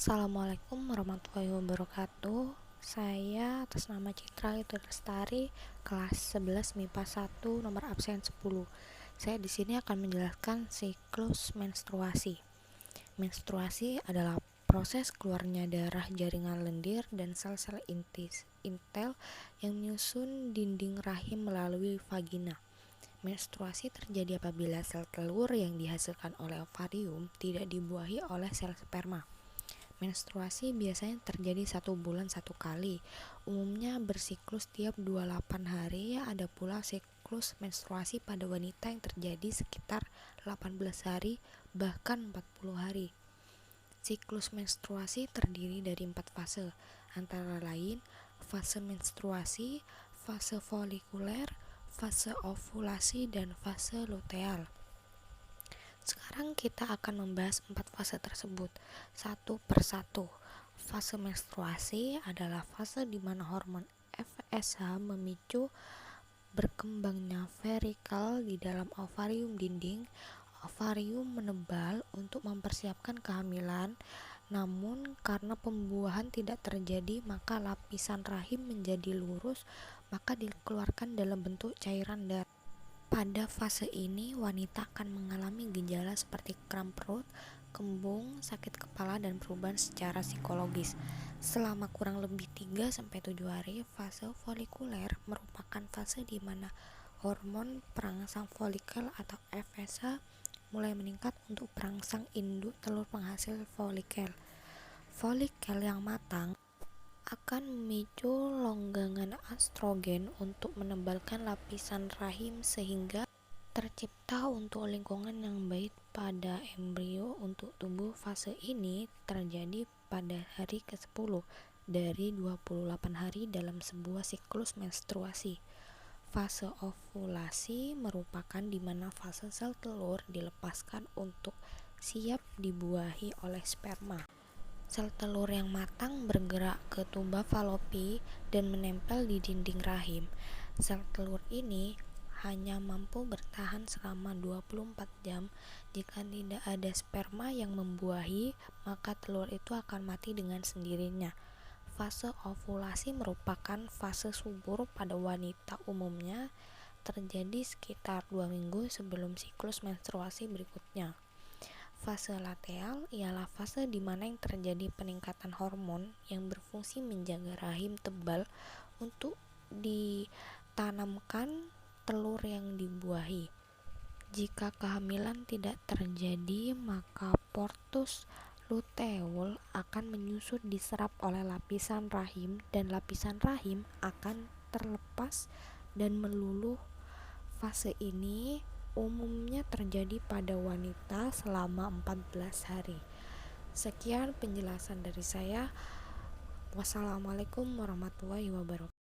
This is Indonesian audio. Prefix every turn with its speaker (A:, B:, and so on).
A: Assalamualaikum warahmatullahi wabarakatuh. Saya atas nama Citra Itu Lestari, kelas 11 MIPA 1, nomor absen 10. Saya di sini akan menjelaskan siklus menstruasi. Menstruasi adalah proses keluarnya darah jaringan lendir dan sel-sel intel yang menyusun dinding rahim melalui vagina. Menstruasi terjadi apabila sel telur yang dihasilkan oleh ovarium tidak dibuahi oleh sel sperma. Menstruasi biasanya terjadi 1 bulan 1 kali, umumnya bersiklus tiap 28 hari. Ada pula siklus menstruasi pada wanita yang terjadi sekitar 18 hari bahkan 40 hari. Siklus menstruasi terdiri dari 4 fase, antara lain fase menstruasi, fase folikuler, fase ovulasi, dan fase luteal. Sekarang kita akan membahas 4 fase tersebut satu persatu. Fase menstruasi adalah fase di mana hormon FSH memicu berkembangnya folikel di dalam ovarium dinding. Ovarium menebal untuk mempersiapkan kehamilan, namun karena pembuahan tidak terjadi, maka lapisan rahim menjadi lurus, maka dikeluarkan dalam bentuk cairan darah. Pada fase ini, wanita akan mengalami gejala seperti kram perut, kembung, sakit kepala, dan perubahan secara psikologis. Selama kurang lebih 3-7 hari, fase folikuler merupakan fase di mana hormon perangsang folikel atau FSH mulai meningkat untuk perangsang induk telur penghasil folikel. Folikel yang matang akan memicu longgangan estrogen untuk menebalkan lapisan rahim sehingga tercipta untuk lingkungan yang baik pada embrio untuk tumbuh. Fase ini terjadi pada hari ke-10 dari 28 hari dalam sebuah siklus menstruasi. Fase ovulasi merupakan di mana fase sel telur dilepaskan untuk siap dibuahi oleh sperma. Sel telur yang matang bergerak ke tuba falopi dan menempel di dinding rahim. Sel telur ini hanya mampu bertahan selama 24 jam. Jika tidak ada sperma yang membuahi, maka telur itu akan mati dengan sendirinya. Fase ovulasi merupakan fase subur pada wanita, umumnya terjadi sekitar 2 minggu sebelum siklus menstruasi berikutnya. Fase luteal ialah fase di mana yang terjadi peningkatan hormon yang berfungsi menjaga rahim tebal untuk ditanamkan telur yang dibuahi. Jika kehamilan tidak terjadi, maka portus luteul akan menyusut diserap oleh lapisan rahim dan lapisan rahim akan terlepas dan meluluh. Fase ini umumnya terjadi pada wanita selama 14 hari. Sekian penjelasan dari saya. Wassalamualaikum warahmatullahi wabarakatuh.